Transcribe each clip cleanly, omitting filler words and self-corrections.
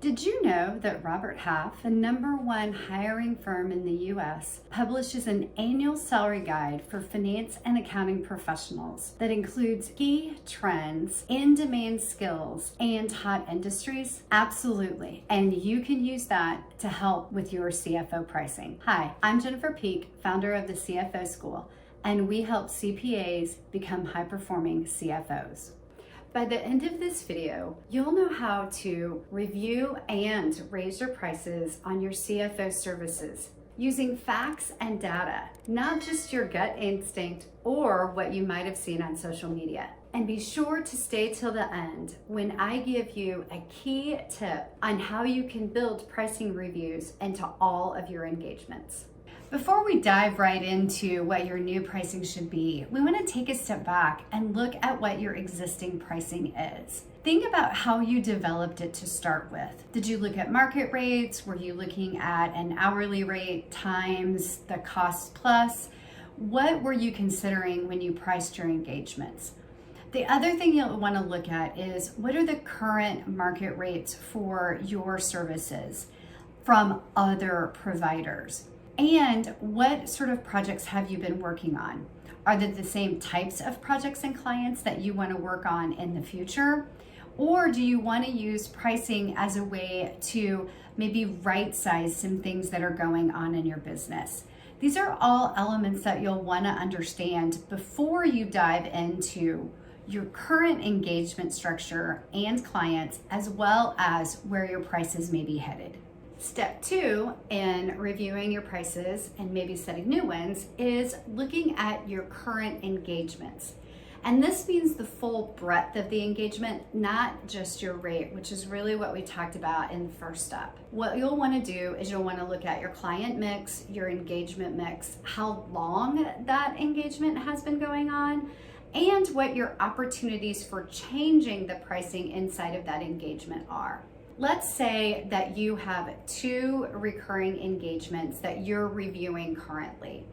Did you know that Robert Half, the #1 hiring firm in the US, publishes an annual salary guide for finance and accounting professionals that includes key trends, in-demand skills, and hot industries? Absolutely. And you can use that to help with your CFO pricing. Hi, I'm Jennifer Peak, founder of the CFO School, and we help CPAs become high-performing CFOs. By the end of this video, you'll know how to review and raise your prices on your CFO services using facts and data, not just your gut instinct or what you might have seen on social media. And be sure to stay till the end when I give you a key tip on how you can build pricing reviews into all of your engagements. Before we dive right into what your new pricing should be, we want to take a step back and look at what your existing pricing is. Think about how you developed it to start with. Did you look at market rates? Were you looking at an hourly rate times the cost plus? What were you considering when you priced your engagements? The other thing you'll want to look at is what are the current market rates for your services from other providers? And what sort of projects have you been working on? Are they the same types of projects and clients that you want to work on in the future? Or do you want to use pricing as a way to maybe right-size some things that are going on in your business? These are all elements that you'll want to understand before you dive into your current engagement structure and clients, as well as where your prices may be headed. Step 2 in reviewing your prices and maybe setting new ones is looking at your current engagements. And this means the full breadth of the engagement, not just your rate, which is really what we talked about in the first step. What you'll want to do is you'll want to look at your client mix, your engagement mix, how long that engagement has been going on, and what your opportunities for changing the pricing inside of that engagement are. Let's say that you have 2 recurring engagements that you're reviewing currently,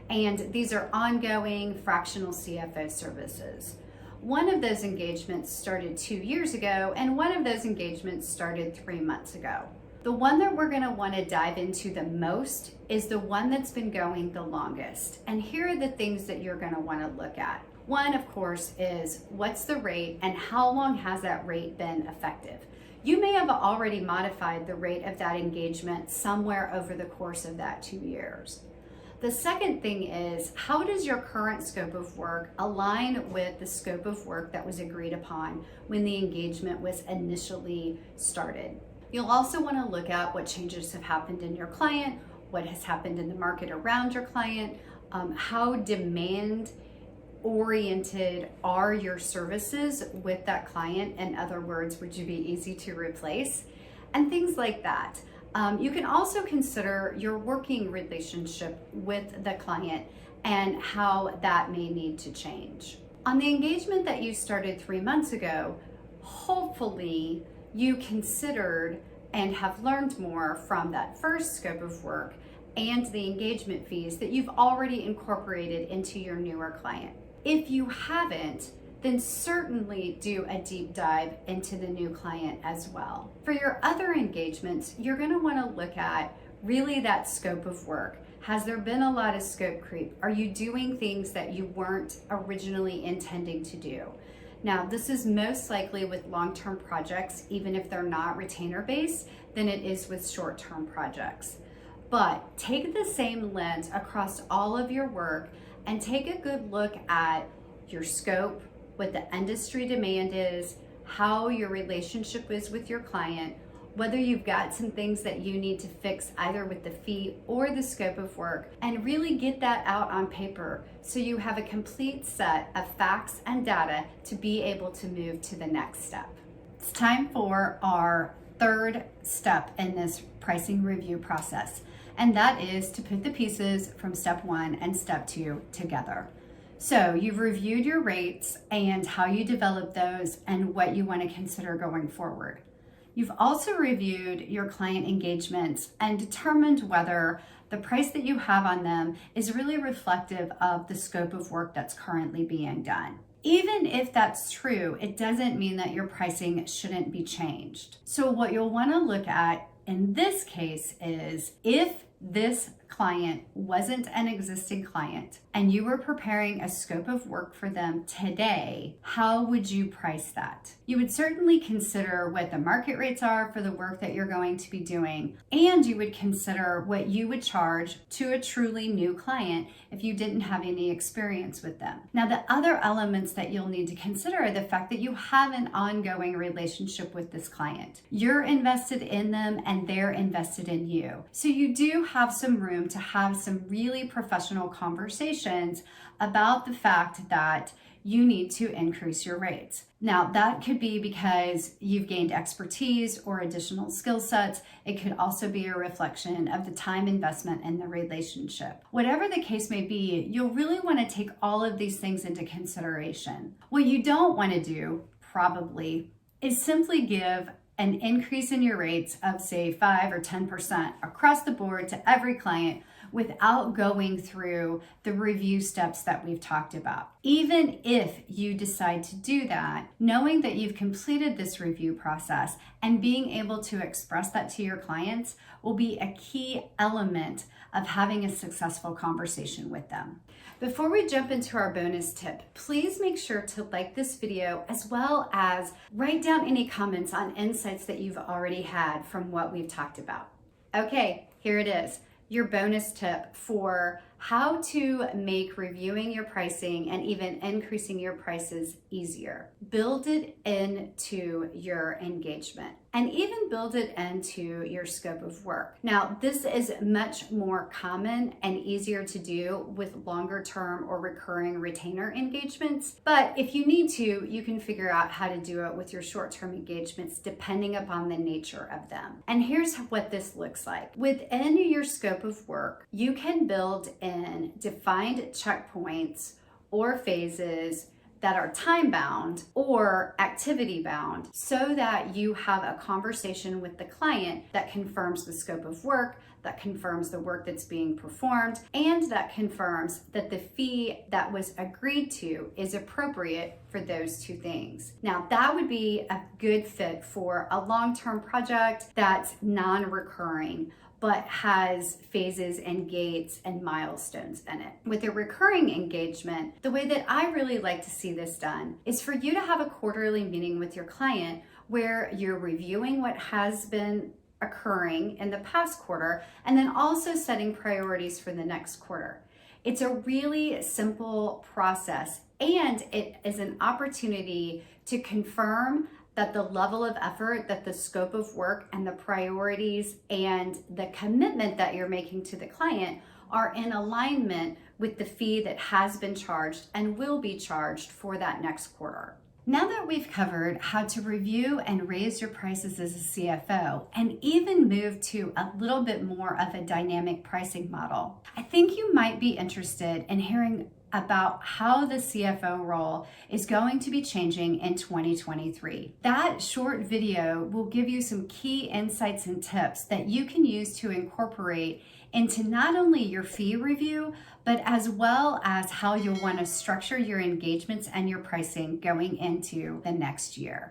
and these are ongoing fractional CFO services. One of those engagements started 2 years ago, and one of those engagements started 3 months ago. The one that we're going to want to dive into the most is the one that's been going the longest. And here are the things that you're going to want to look at. One, of course, is what's the rate and how long has that rate been effective? You may have already modified the rate of that engagement somewhere over the course of that 2 years. The second thing is, how does your current scope of work align with the scope of work that was agreed upon when the engagement was initially started? You'll also want to look at what changes have happened in your client, what has happened in the market around your client, how demand oriented are your services with that client? In other words, would you be easy to replace? And things like that. You can also consider your working relationship with the client and how that may need to change. On the engagement that you started 3 months ago, hopefully you considered and have learned more from that first scope of work and the engagement fees that you've already incorporated into your newer client. If you haven't, then certainly do a deep dive into the new client as well. For your other engagements, you're going to want to look at really that scope of work. Has there been a lot of scope creep? Are you doing things that you weren't originally intending to do? Now, this is most likely with long-term projects, even if they're not retainer-based, than it is with short-term projects. But take the same lens across all of your work and take a good look at your scope, what the industry demand is, how your relationship is with your client, whether you've got some things that you need to fix either with the fee or the scope of work, and really get that out on paper so you have a complete set of facts and data to be able to move to the next step. It's time for our third step in this pricing review process. And that is to put the pieces from step 1 and step 2 together. So you've reviewed your rates and how you develop those and what you want to consider going forward. You've also reviewed your client engagements and determined whether the price that you have on them is really reflective of the scope of work that's currently being done. Even if that's true, it doesn't mean that your pricing shouldn't be changed. So what you'll want to look at in this case is if this client wasn't an existing client and you were preparing a scope of work for them today, how would you price that? You would certainly consider what the market rates are for the work that you're going to be doing, and you would consider what you would charge to a truly new client if you didn't have any experience with them. Now, the other elements that you'll need to consider are the fact that you have an ongoing relationship with this client. You're invested in them and they're invested in you. So you do have some room to have some really professional conversations about the fact that you need to increase your rates. Now, that could be because you've gained expertise or additional skill sets. It could also be a reflection of the time investment in the relationship. Whatever the case may be, you'll really want to take all of these things into consideration. What you don't want to do, probably, is simply give an increase in your rates of, say, 5 or 10% across the board to every client without going through the review steps that we've talked about. Even if you decide to do that, knowing that you've completed this review process and being able to express that to your clients will be a key element of having a successful conversation with them. Before we jump into our bonus tip, please make sure to like this video as well as write down any comments on insights that you've already had from what we've talked about. Okay, here it is. Your bonus tip for how to make reviewing your pricing and even increasing your prices easier. Build it into your engagement and even build it into your scope of work. Now, this is much more common and easier to do with longer term or recurring retainer engagements. But if you need to, you can figure out how to do it with your short-term engagements depending upon the nature of them. And here's what this looks like. Within your scope of work, you can build in defined checkpoints or phases that are time bound or activity bound so that you have a conversation with the client that confirms the scope of work, that confirms the work that's being performed, and that confirms that the fee that was agreed to is appropriate for those two things. Now, that would be a good fit for a long-term project that's non-recurring but has phases and gates and milestones in it. With a recurring engagement, the way that I really like to see this done is for you to have a quarterly meeting with your client where you're reviewing what has been occurring in the past quarter and then also setting priorities for the next quarter. It's a really simple process and it is an opportunity to confirm that the level of effort, that the scope of work and the priorities and the commitment that you're making to the client are in alignment with the fee that has been charged and will be charged for that next quarter. Now that we've covered how to review and raise your prices as a CFO and even move to a little bit more of a dynamic pricing model, I think you might be interested in hearing about how the CFO role is going to be changing in 2023. That short video will give you some key insights and tips that you can use to incorporate into not only your fee review, but as well as how you'll want to structure your engagements and your pricing going into the next year.